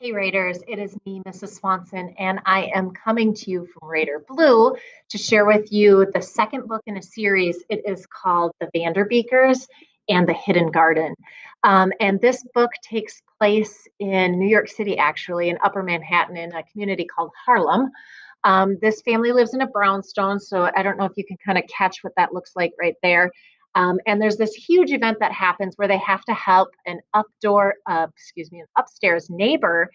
Hey Raiders, it is me, Mrs. Swanson, and I am coming to you from Raider Blue to share with you the second book in a series. It is called The Vanderbeekers and the Hidden Garden. And this book takes place in New York City, actually, in Upper Manhattan, in a community called Harlem. This family lives in a brownstone, so I don't know if you can kind of catch what that looks like right there. And there's this huge event that happens where they have to help an upstairs neighbor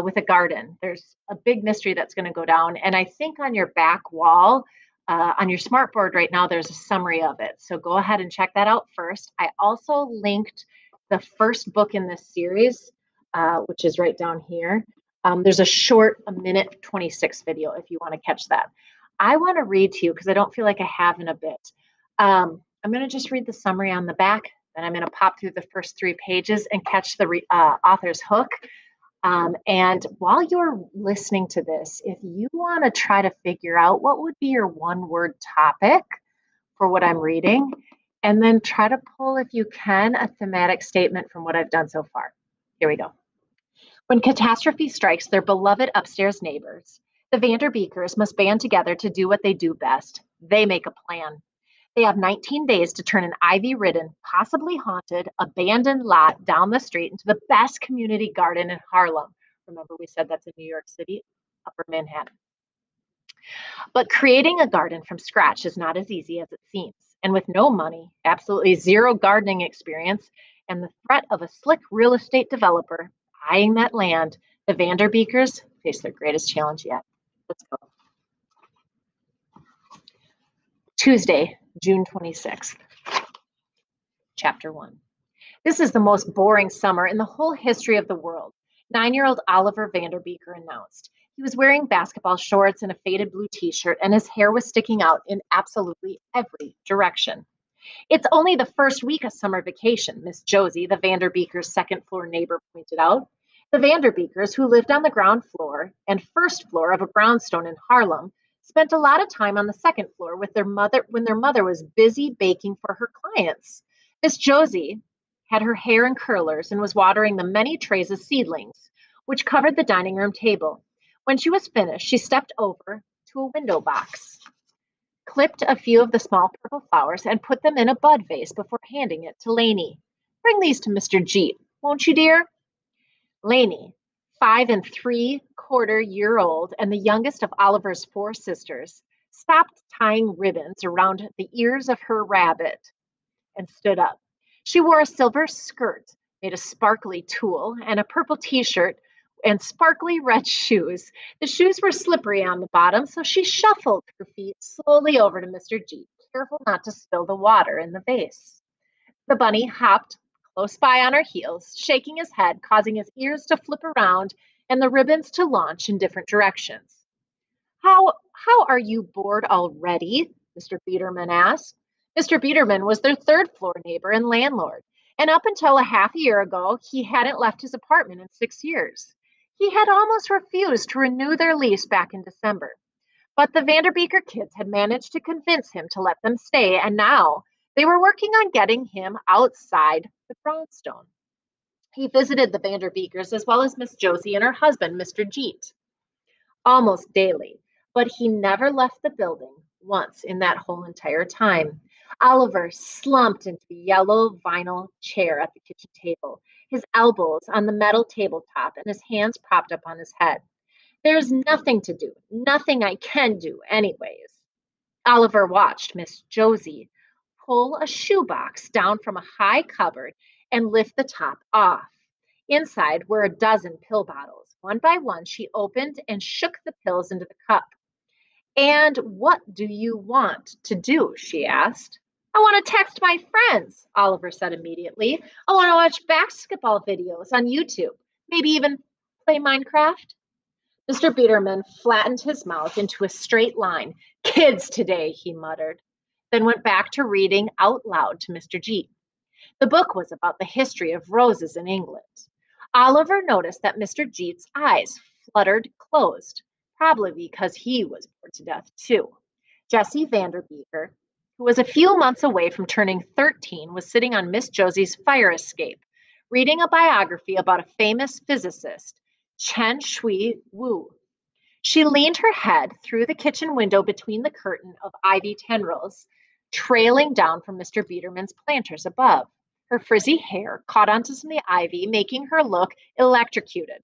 with a garden. There's a big mystery that's going to go down. And I think on your back wall, on your smartboard right now, there's a summary of it. So go ahead and check that out first. I also linked the first book in this series, which is right down here. There's a short, a minute 26 video if you want to catch that. I want to read to you because I don't feel like I have in a bit. I'm going to just read the summary on the back, then I'm going to pop through the first 3 pages and catch the author's hook. And while you're listening to this, if you want to try to figure out what would be your one-word topic for what I'm reading, and then try to pull, if you can, a thematic statement from what I've done so far. Here we go. When catastrophe strikes their beloved upstairs neighbors, the Vanderbeekers must band together to do what they do best. They make a plan. They have 19 days to turn an ivy-ridden, possibly haunted, abandoned lot down the street into the best community garden in Harlem. Remember, we said that's in New York City, Upper Manhattan. But creating a garden from scratch is not as easy as it seems. And with no money, absolutely zero gardening experience, and the threat of a slick real estate developer eyeing that land, the Vanderbeekers face their greatest challenge yet. Let's go. Tuesday, June 26th. Chapter 1. This is the most boring summer in the whole history of the world, 9-year-old Oliver Vanderbeeker announced. He was wearing basketball shorts and a faded blue t-shirt, and his hair was sticking out in absolutely every direction. It's only the first week of summer vacation, Miss Josie, the Vanderbeekers' second-floor neighbor, pointed out. The Vanderbeekers, who lived on the ground floor and first floor of a brownstone in Harlem, spent a lot of time on the second floor with their mother when their mother was busy baking for her clients. Miss Josie had her hair in curlers and was watering the many trays of seedlings, which covered the dining room table. When she was finished, she stepped over to a window box, clipped a few of the small purple flowers, and put them in a bud vase before handing it to Lainey. Bring these to Mr. Jeet, won't you, dear? Lainey, 5 3/4-year-old and the youngest of Oliver's 4 sisters, stopped tying ribbons around the ears of her rabbit and stood up. She wore a silver skirt made of sparkly tulle and a purple t-shirt and sparkly red shoes. The shoes were slippery on the bottom, so she shuffled her feet slowly over to Mr. G, careful not to spill the water in the vase. The bunny hopped close by on her heels, shaking his head, causing his ears to flip around and the ribbons to launch in different directions. How are you bored already? Mr. Biederman asked. Mr. Biederman was their third-floor neighbor and landlord, and up until a half a year ago, he hadn't left his apartment in 6 years. He had almost refused to renew their lease back in December. But the Vanderbeeker kids had managed to convince him to let them stay, and now they were working on getting him outside the brownstone. He visited the Vanderbeekers as well as Miss Josie and her husband, Mr. Jeet, almost daily, but he never left the building once in that whole entire time. Oliver slumped into the yellow vinyl chair at the kitchen table, his elbows on the metal tabletop and his hands propped up on his head. There's nothing to do, nothing I can do anyways. Oliver watched Miss Josie pull a shoebox down from a high cupboard and lift the top off. Inside were a dozen pill bottles. One by one, she opened and shook the pills into the cup. And what do you want to do? She asked. I want to text my friends, Oliver said immediately. I want to watch basketball videos on YouTube, maybe even play Minecraft. Mr. Biederman flattened his mouth into a straight line. Kids today, he muttered, then went back to reading out loud to Mr. Jeet. The book was about the history of roses in England. Oliver noticed that Mr. Jeet's eyes fluttered closed, probably because he was bored to death too. Jessie Vanderbeeker, who was a few months away from turning 13, was sitting on Miss Josie's fire escape, reading a biography about a famous physicist. Chen Shui Wu. She leaned her head through the kitchen window between the curtain of ivy tendrils, trailing down from Mr. Biederman's planters above. Her frizzy hair caught onto some of the ivy, making her look electrocuted.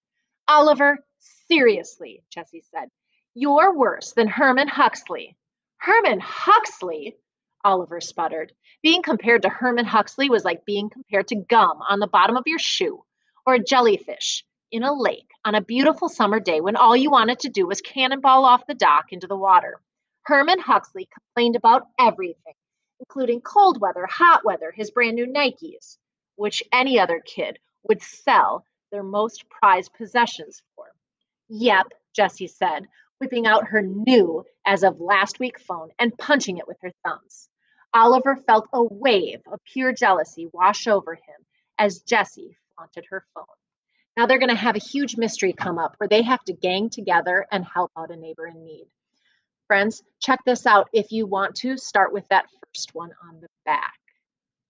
Oliver, seriously, Jessie said, you're worse than Herman Huxley. Herman Huxley? Oliver sputtered. Being compared to Herman Huxley was like being compared to gum on the bottom of your shoe or a jellyfish in a lake on a beautiful summer day when all you wanted to do was cannonball off the dock into the water. Herman Huxley complained about everything, including cold weather, hot weather, his brand new Nikes, which any other kid would sell their most prized possessions for. Yep, Jessie said, whipping out her new as of last week phone and punching it with her thumbs. Oliver felt a wave of pure jealousy wash over him as Jessie flaunted her phone. Now they're going to have a huge mystery come up where they have to gang together and help out a neighbor in need. Friends, check this out if you want to. Start with that first one on the back.